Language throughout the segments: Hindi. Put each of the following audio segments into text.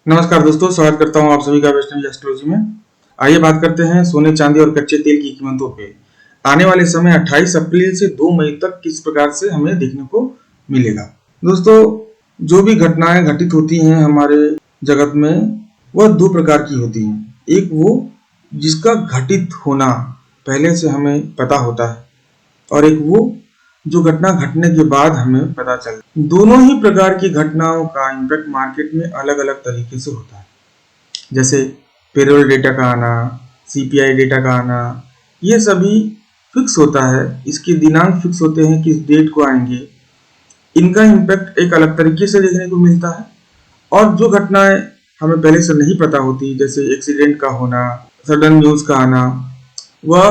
नमस्कार दोस्तों, स्वागत करता हूं आप सभी का वैष्णवी एस्ट्रोलॉजी में। आइए बात करते हैं सोने, चांदी और कच्चे तेल की कीमतों पे। आने वाले समय 28 अप्रैल से 2 मई तक किस प्रकार से हमें देखने को मिलेगा। दोस्तों, जो भी घटनाएं घटित होती हैं हमारे जगत में, वह दो प्रकार की होती हैं। एक वो जिसका घटित होना पहले से हमें पता होता है, और एक वो जो घटना घटने के बाद हमें पता चलता है। दोनों ही प्रकार की घटनाओं का इम्पैक्ट मार्केट में अलग अलग तरीके से होता है। जैसे पेरोल डेटा का आना, सीपीआई डेटा का आना, ये सभी फिक्स होता है। इसके दिनांक फिक्स होते हैं, किस डेट को आएंगे। इनका इम्पैक्ट एक अलग तरीके से देखने को मिलता है। और जो घटनाएं हमें पहले से नहीं पता होती, जैसे एक्सीडेंट का होना, सडन न्यूज का आना, वह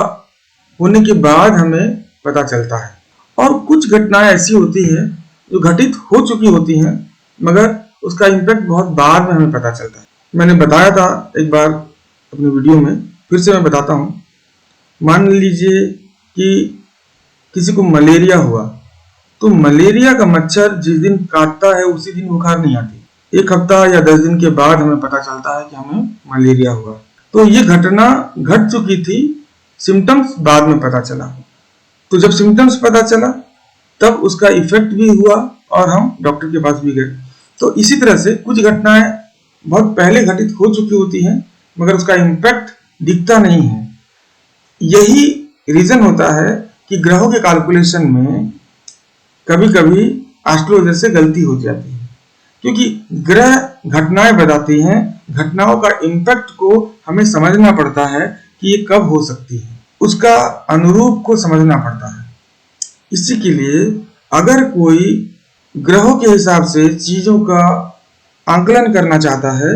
होने के बाद हमें पता चलता है। और कुछ घटनाएं ऐसी होती हैं जो घटित हो चुकी होती हैं, मगर उसका इम्पैक्ट बहुत बाद में हमें पता चलता है। मैंने बताया था एक बार अपने वीडियो में, फिर से मैं बताता हूँ। मान लीजिए कि किसी को मलेरिया हुआ, तो मलेरिया का मच्छर जिस दिन काटता है उसी दिन बुखार नहीं आती। 1 हफ्ता या 10 दिन के बाद हमें पता चलता है कि हमें मलेरिया हुआ। तो ये घटना घट चुकी थी, सिम्टम्स बाद में पता चला। तो जब सिम्टम्स पता चला तब उसका इफेक्ट भी हुआ और हम डॉक्टर के पास भी गए। तो इसी तरह से कुछ घटनाएं बहुत पहले घटित हो चुकी होती हैं, मगर उसका इम्पैक्ट दिखता नहीं है। यही रीजन होता है कि ग्रहों के कैलकुलेशन में कभी कभी एस्ट्रोलॉजर से गलती हो जाती है, क्योंकि ग्रह घटनाएं बताती हैं। घटनाओं का इम्पैक्ट को हमें समझना पड़ता है कि ये कब हो सकती है, उसका अनुरूप को समझना पड़ता है। इसी के लिए अगर कोई ग्रहों के हिसाब से चीजों का आंकलन करना चाहता है,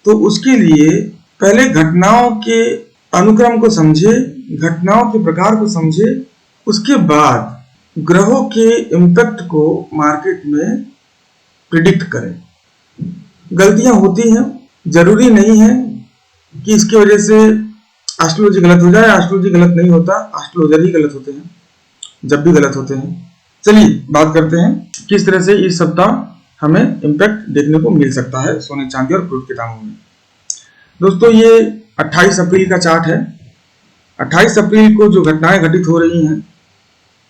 तो उसके लिए पहले घटनाओं के अनुक्रम को समझे, घटनाओं के प्रकार को समझे, उसके बाद ग्रहों के इम्पैक्ट को मार्केट में प्रिडिक्ट करें। गलतियां होती हैं, जरूरी नहीं है कि इसकी वजह से एस्ट्रोलॉजी गलत हो जाए। एस्ट्रोलॉजी गलत नहीं होता, एस्ट्रोलॉजर ही गलत होते हैं जब भी गलत होते हैं। चलिए बात करते हैं किस तरह से इस सप्ताह हमें इम्पैक्ट देखने को मिल सकता है सोने, चांदी और क्रूड के दामों में। दोस्तों, ये 28 अप्रैल का चार्ट है। 28 अप्रैल को जो घटनाएं घटित हो रही हैं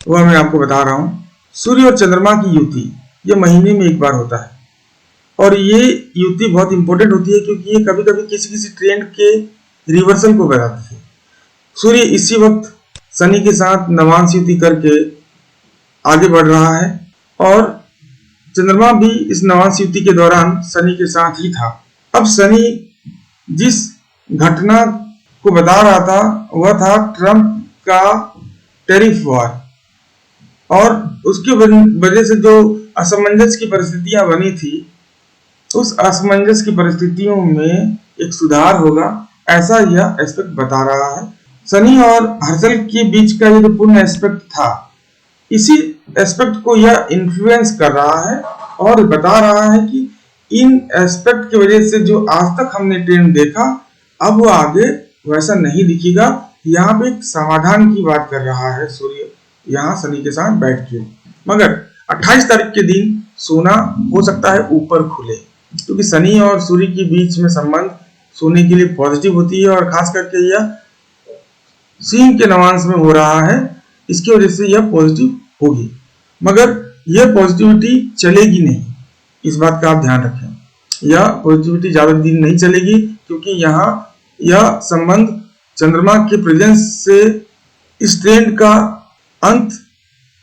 वह मैं आपको बता रहा हूं। सूर्य और चंद्रमा की युति ये महीने में एक बार होता है, और ये युति बहुत इंपॉर्टेंट होती है क्योंकि ये कभी कभी किसी किसी ट्रेंड के रिवर्सल को बताती है। सूर्य इसी वक्त शनि के साथ नवांश युति करके आगे बढ़ रहा है, और चंद्रमा भी इस नवांश युति के दौरान शनि के साथ ही था। अब शनि जिस घटना को बता रहा था वह था ट्रंप का टैरिफ वॉर, और उसकी वजह से जो असमंजस की परिस्थितियां बनी थी, उस असमंजस की परिस्थितियों में एक सुधार होगा, ऐसा यह एस्पेक्ट बता रहा है। शनि और हर्षल के बीच का ये जो पूर्ण एस्पेक्ट था, इसी एस्पेक्ट को यह इन्फ्लुएंस कर रहा है और बता रहा है कि इन एस्पेक्ट की वजह से जो आज तक हमने ट्रेंड देखा, अब वो आगे वैसा नहीं दिखेगा। यहाँ पे एक समाधान की बात कर रहा है सूर्य, यहाँ शनि के साथ बैठ के। मगर 28 तारीख के दिन सोना हो सकता है ऊपर खुले, क्योंकि शनि और सूर्य के बीच में संबंध सोने के लिए पॉजिटिव होती है, और खास करके यह सिंह के नवांश में हो रहा है। इसकी वजह से यह पॉजिटिव होगी, मगर यह पॉजिटिविटी चलेगी नहीं, इस बात का आप ध्यान रखें। यह पॉजिटिविटी ज्यादा दिन नहीं चलेगी, क्योंकि यहाँ यह संबंध चंद्रमा के प्रेजेंस से इस ट्रेंड का अंत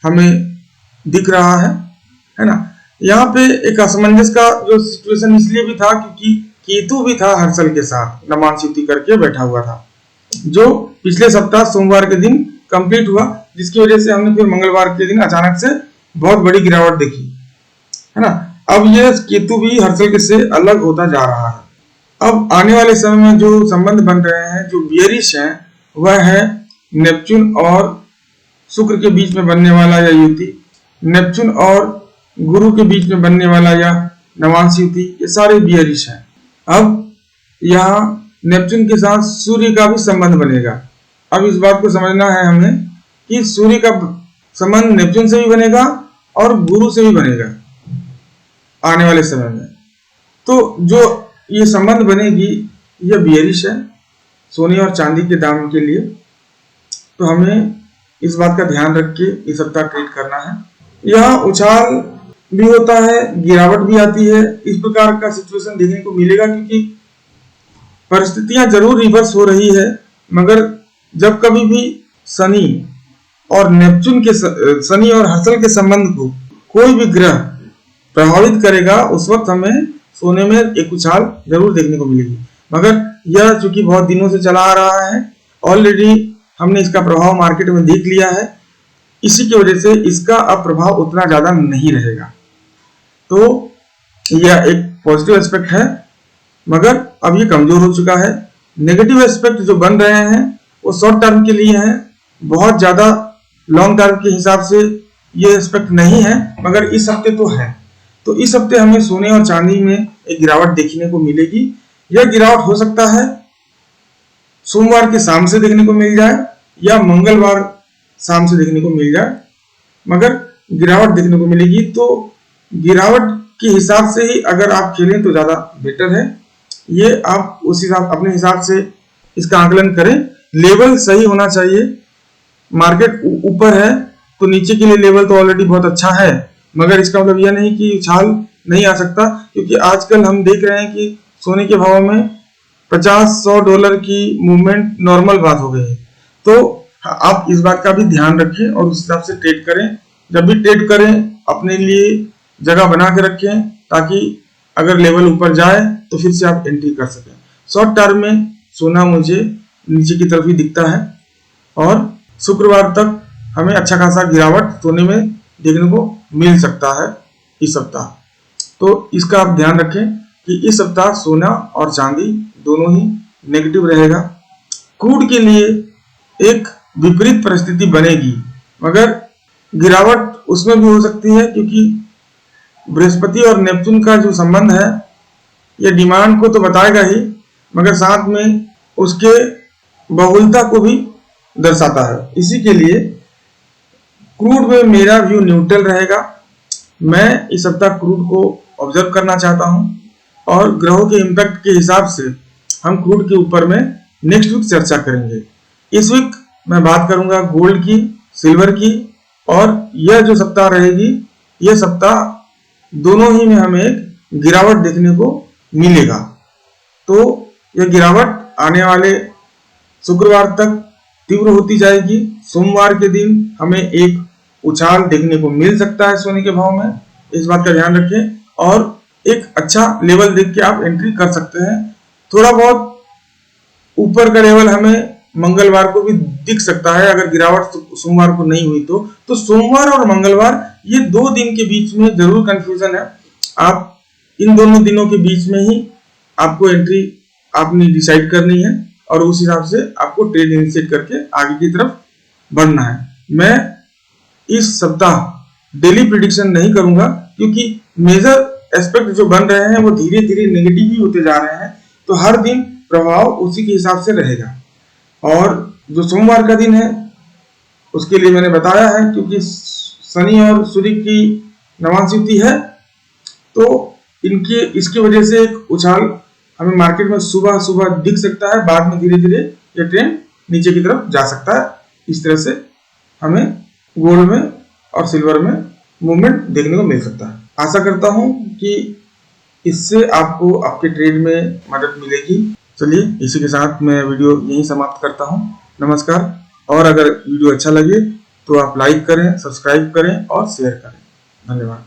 हमें दिख रहा है ना। यहाँ पे एक असमंजस का जो सिचुएशन इसलिए भी था क्योंकि केतु भी था हर्षल के साथ नवांश युति करके बैठा हुआ था, जो पिछले सप्ताह सोमवार के दिन कंप्लीट हुआ, जिसकी वजह से हमने फिर मंगलवार के दिन अचानक से बहुत बड़ी गिरावट देखी, है ना। अब ये केतु भी हर्षल के से अलग होता जा रहा है। अब आने वाले समय में जो संबंध बन रहे हैं, जो बियरिश हैं, वह है नेपच्यून और शुक्र के बीच में बनने वाला या युति, नेपच्यून और गुरु के बीच में बनने वाला या नवांश युति, ये सारे बियरिश हैं। अब यहाँ नेपच्यून के साथ सूर्य का भी संबंध बनेगा। अब इस बात को समझना है हमें कि सूर्य का संबंध नेपच्यून से भी बनेगा और गुरु से भी बनेगा आने वाले समय में। तो जो ये संबंध बनेगी, यह बियरिश है सोने और चांदी के दाम के लिए। तो हमें इस बात का ध्यान रख के इस सप्ताह ट्रेड करना है। यहाँ उछाल भी होता है, गिरावट भी आती है, इस प्रकार का सिचुएशन देखने को मिलेगा, क्योंकि परिस्थितियां जरूर रिवर्स हो रही है, मगर जब कभी भी शनि और नेपच्यून के शनि और हसल के संबंध को कोई भी ग्रह प्रभावित करेगा, उस वक्त हमें सोने में एक उछाल जरूर देखने को मिलेगी। मगर यह चूंकि बहुत दिनों से चला आ रहा है, ऑलरेडी हमने इसका प्रभाव मार्केट में देख लिया है, इसी की वजह से इसका अब प्रभाव उतना ज्यादा नहीं रहेगा। तो यह एक पॉजिटिव एस्पेक्ट है, मगर अब ये कमजोर हो चुका है। नेगेटिव एस्पेक्ट जो बन रहे हैं वो शॉर्ट टर्म के लिए हैं, बहुत ज्यादा लॉन्ग टर्म के हिसाब से ये एस्पेक्ट नहीं है, मगर इस हफ्ते तो है। तो इस हफ्ते हमें सोने और चांदी में एक गिरावट देखने को मिलेगी। यह गिरावट हो सकता है सोमवार के शाम से देखने को मिल जाए या मंगलवार शाम से देखने को मिल जाए, मगर गिरावट देखने को मिलेगी। तो गिरावट के हिसाब से ही अगर आप खेलें तो ज्यादा बेटर है। ये आप उस हिसाब अपने हिसाब से इसका आकलन करें। लेवल सही होना चाहिए। मार्केट ऊपर है तो नीचे के लिए लेवल तो ऑलरेडी बहुत अच्छा है, मगर इसका मतलब यह नहीं कि उछाल नहीं आ सकता, क्योंकि आजकल हम देख रहे हैं कि सोने के भाव में $50-100 की मूवमेंट नॉर्मल बात हो गई है। तो आप इस बात का भी ध्यान रखें और उस हिसाब से ट्रेड करें। जब भी ट्रेड करें अपने लिए जगह बना के रखें, ताकि अगर लेवल ऊपर जाए तो फिर से आप एंट्री कर सकें। शॉर्ट टर्म में सोना मुझे नीचे की तरफ ही दिखता है और शुक्रवार तक हमें अच्छा खासा गिरावट सोने में देखने को मिल सकता है इस सप्ताह। तो इसका आप ध्यान रखें कि इस सप्ताह सोना और चांदी दोनों ही नेगेटिव रहेगा। क्रूड के लिए एक विपरीत परिस्थिति बनेगी, मगर गिरावट उसमें भी हो सकती है, क्योंकि बृहस्पति और नेपच्यून का जो संबंध है यह डिमांड को तो बताएगा ही, मगर साथ में उसके बहुलता को भी दर्शाता है। इसी के लिए क्रूड में मेरा व्यू न्यूट्रल रहेगा। मैं इस सप्ताह क्रूड को ऑब्जर्व करना चाहता हूं और ग्रहों के इम्पैक्ट के हिसाब से हम क्रूड के ऊपर में नेक्स्ट वीक चर्चा करेंगे। इस वीक मैं बात करूंगा गोल्ड की, सिल्वर की, और यह जो सप्ताह रहेगी, यह सप्ताह दोनों ही में हमें एक गिरावट देखने को मिलेगा। तो यह गिरावट आने वाले शुक्रवार तक तीव्र होती जाएगी। सोमवार के दिन हमें एक उछाल देखने को मिल सकता है सोने के भाव में, इस बात का ध्यान रखें, और एक अच्छा लेवल देख के आप एंट्री कर सकते हैं। थोड़ा बहुत ऊपर का लेवल हमें मंगलवार को भी दिख सकता है, अगर गिरावट सोमवार को नहीं हुई तो सोमवार और मंगलवार ये 2 दिन के बीच में जरूर कंफ्यूजन है। आप इन दोनों दिनों के बीच में ही आपको एंट्री आपने डिसाइड करनी है और उस हिसाब से आपको ट्रेड इनिशिएट करके आगे की तरफ बढ़ना है। मैं इस सप्ताह डेली प्रिडिक्शन नहीं करूंगा, क्योंकि मेजर एस्पेक्ट जो बन रहे हैं वो धीरे धीरे नेगेटिव ही होते जा रहे हैं, तो हर दिन प्रभाव उसी के हिसाब से रहेगा। और जो सोमवार का दिन है उसके लिए मैंने बताया है, क्योंकि शनि और सूर्य की नवांश युति है, तो इसकी वजह से एक उछाल हमें मार्केट में सुबह सुबह दिख सकता है, बाद में धीरे धीरे ये ट्रेंड नीचे की तरफ जा सकता है। इस तरह से हमें गोल्ड में और सिल्वर में मूवमेंट देखने को मिल सकता है। आशा करता हूं कि इससे आपको आपके ट्रेड में मदद मिलेगी। चलिए, इसी के साथ मैं वीडियो यहीं समाप्त करता हूं। नमस्कार। और अगर वीडियो अच्छा लगे तो आप लाइक करें, सब्सक्राइब करें और शेयर करें। धन्यवाद।